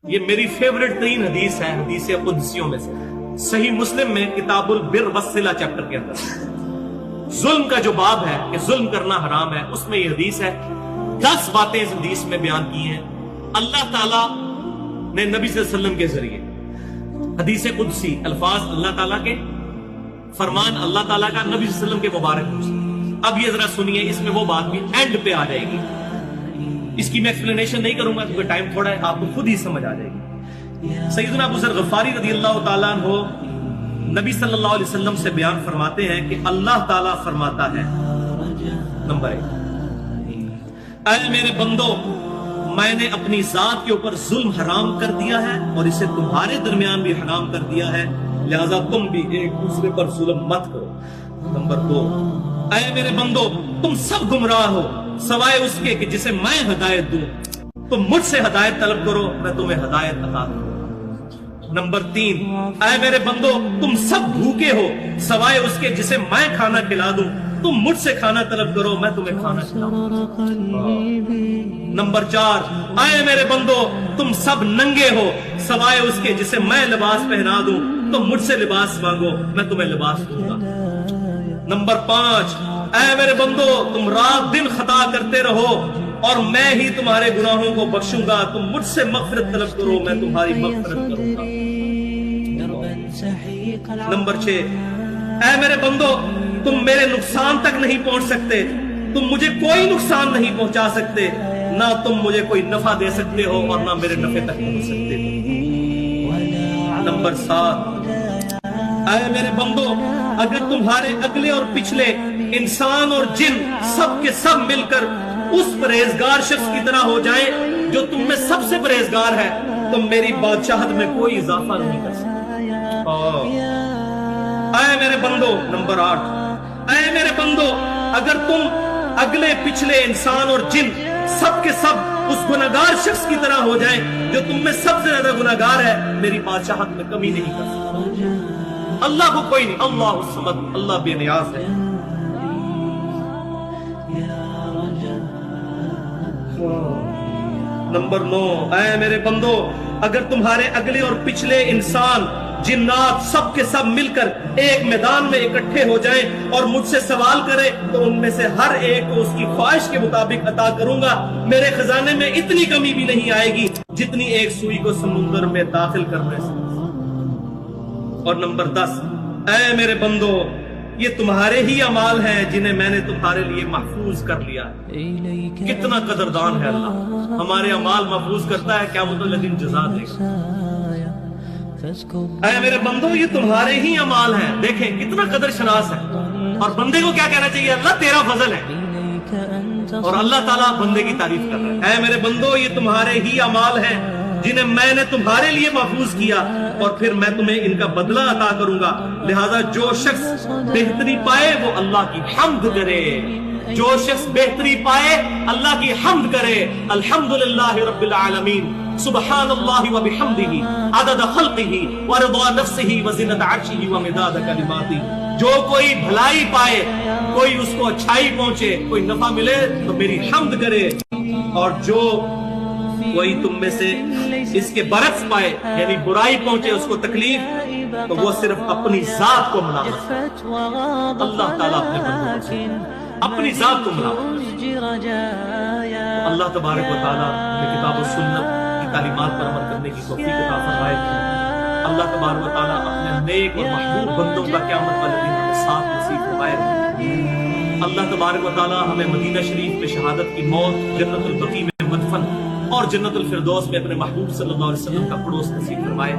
یہ میری فیوریٹ ترین حدیث ہے حدیث قدسیوں میں سے، صحیح مسلم میں کتاب البر والصلہ چیپٹر کے اندر ظلم کا جو باب ہے کہ ظلم کرنا حرام ہے، اس میں یہ حدیث ہے۔ 10 باتیں اس حدیث میں بیان کی ہیں اللہ تعالیٰ نے نبی صلی اللہ علیہ وسلم کے ذریعے۔ حدیث قدسی، الفاظ اللہ تعالیٰ کے، فرمان اللہ تعالیٰ کا، نبی صلی اللہ علیہ وسلم کے مبارک سے۔ اب یہ ذرا سنیے، اس میں وہ بات بھی اینڈ پہ آ جائے گی، اس کی میں ایکسپلینیشن نہیں کروں گا کیونکہ ٹائم تھوڑا ہے، آپ کو خود ہی سمجھ آ جائے گی۔ سیدنا ابو ذر غفاری رضی اللہ تعالیٰ عنہ نبی صلی اللہ علیہ وسلم سے بیان فرماتے ہیں کہ اللہ تعالیٰ فرماتا ہے، نمبر 1، اے میرے بندو، میں نے اپنی ذات کے اوپر ظلم حرام کر دیا ہے اور اسے تمہارے درمیان بھی حرام کر دیا ہے، لہذا تم بھی ایک دوسرے پر ظلم مت کرو۔ نمبر 2، اے میرے بندو، تم سب گمراہ ہو سوائے اس کے کہ جسے میں ہدایت دوں، تم مجھ سے ہدایت طلب کرو، میں تمہیں ہدایت عطا کروں۔ نمبر 3، اے میرے بندو، تم سب بھوکے ہو سوائے اس کے جسے میں کھانا کھلا دوں، تم مجھ سے کھانا طلب کرو، میں تمہیں کھانا کھلاؤں۔ نمبر 4، اے میرے بندو، تم سب ننگے ہو سوائے اس کے جسے میں لباس پہنا دوں، تم مجھ سے لباس مانگو، میں تمہیں لباس دوں گا۔ نمبر 5، اے میرے بندو، تم رات دن خطا کرتے رہو اور میں ہی تمہارے گناہوں کو بخشوں گا، تم مجھ سے مغفرت طلب کرو، میں تمہاری مغفرت کروں گا۔ نمبر 6، اے میرے بندو، تم میرے نقصان تک نہیں پہنچ سکتے، تم مجھے کوئی نقصان نہیں پہنچا سکتے، نہ تم مجھے کوئی نفع دے سکتے ہو اور نہ میرے نفع تک پہنچ سکتے ہو۔ نمبر 7، اے میرے بندو، اگر تمہارے اگلے اور پچھلے انسان اور جن سب کے سب مل کر اس پرہیزگار شخص کی طرح ہو جائیں جو تم میں سب سے پرہیزگار ہے، تم میری بادشاہت میں کوئی اضافہ نہیں کر سکتے۔ اے میرے بندو، نمبر 8، اے میرے بندو، اگر تم اگلے پچھلے انسان اور جن سب کے سب اس گناہگار شخص کی طرح ہو جائیں جو تم میں سب سے زیادہ گناہگار ہے، میری بادشاہت میں کمی نہیں کر سکتے۔ اللہ کو کوئی نہیں، اللہ الصمد، اللہ بے نیاز ہے۔ نمبر 9، اے میرے بندو، اگر تمہارے اگلے اور پچھلے انسان جنات سب کے سب مل کر ایک میدان میں اکٹھے ہو جائیں اور مجھ سے سوال کرے تو ان میں سے ہر ایک کو اس کی خواہش کے مطابق عطا کروں گا، میرے خزانے میں اتنی کمی بھی نہیں آئے گی جتنی ایک سوئی کو سمندر میں داخل کرنے سے۔ اور نمبر 10، اے میرے بندو، یہ تمہارے ہی اعمال ہیں جنہیں میں نے تمہارے لیے محفوظ کر لیا ہے۔ کتنا قدردان ہے اللہ، ہمارے اعمال محفوظ کرتا ہے، قیامت الدین جزا دے گا۔ اے میرے بندو، یہ تمہارے ہی اعمال ہیں، دیکھیں کتنا قدر شناس ہے۔ اور بندے کو کیا کہنا چاہیے؟ اللہ تیرا فضل ہے، اور اللہ تعالیٰ بندے کی تعریف کر رہا ہے۔ اے میرے بندو، یہ تمہارے ہی اعمال ہیں جنہیں میں نے تمہارے لیے محفوظ کیا اور پھر میں تمہیں ان کا بدلہ عطا کروں گا، لہذا جو شخص بہتری پائے وہ اللہ کی حمد کرے، جو شخص بہتری پائے اللہ کی حمد کرے۔ الحمدللہ رب العالمین، سبحان اللہ و بحمدہ عدد خلقہ ورضا نفسہ وزنۃ عرشہ ومداد کلماتہ۔ جو کوئی بھلائی پائے، کوئی اس کو اچھائی پہنچے، کوئی نفع ملے تو میری حمد کرے، اور جو کوئی تم میں سے اس کے برعکس پائے یعنی برائی پہنچے، اس کو تکلیف، تو وہ صرف اپنی ذات کو ملامت کرے۔ اللہ تعالیٰ اپنے بندوں سے اپنی ذات کو ملامت کرے۔ اللہ تبارک و تعالیٰ نے کتاب و سنت کی تعلیمات پر عمل کرنے کی توفیق عطا فرمائے۔ اللہ تبارک و تعالیٰ اپنے نیک اور محبوب بندوں کا قیامت والے دن ہمیں ساتھ نصیب فرمائے۔ اللہ تبارک و تعالیٰ ہمیں مدینہ شریف میں شہادت کی موت، جنت البقیع میں مدفن اور جنت الفردوس میں اپنے محبوب صلی اللہ علیہ وسلم کا پڑوس نصیب فرمائے۔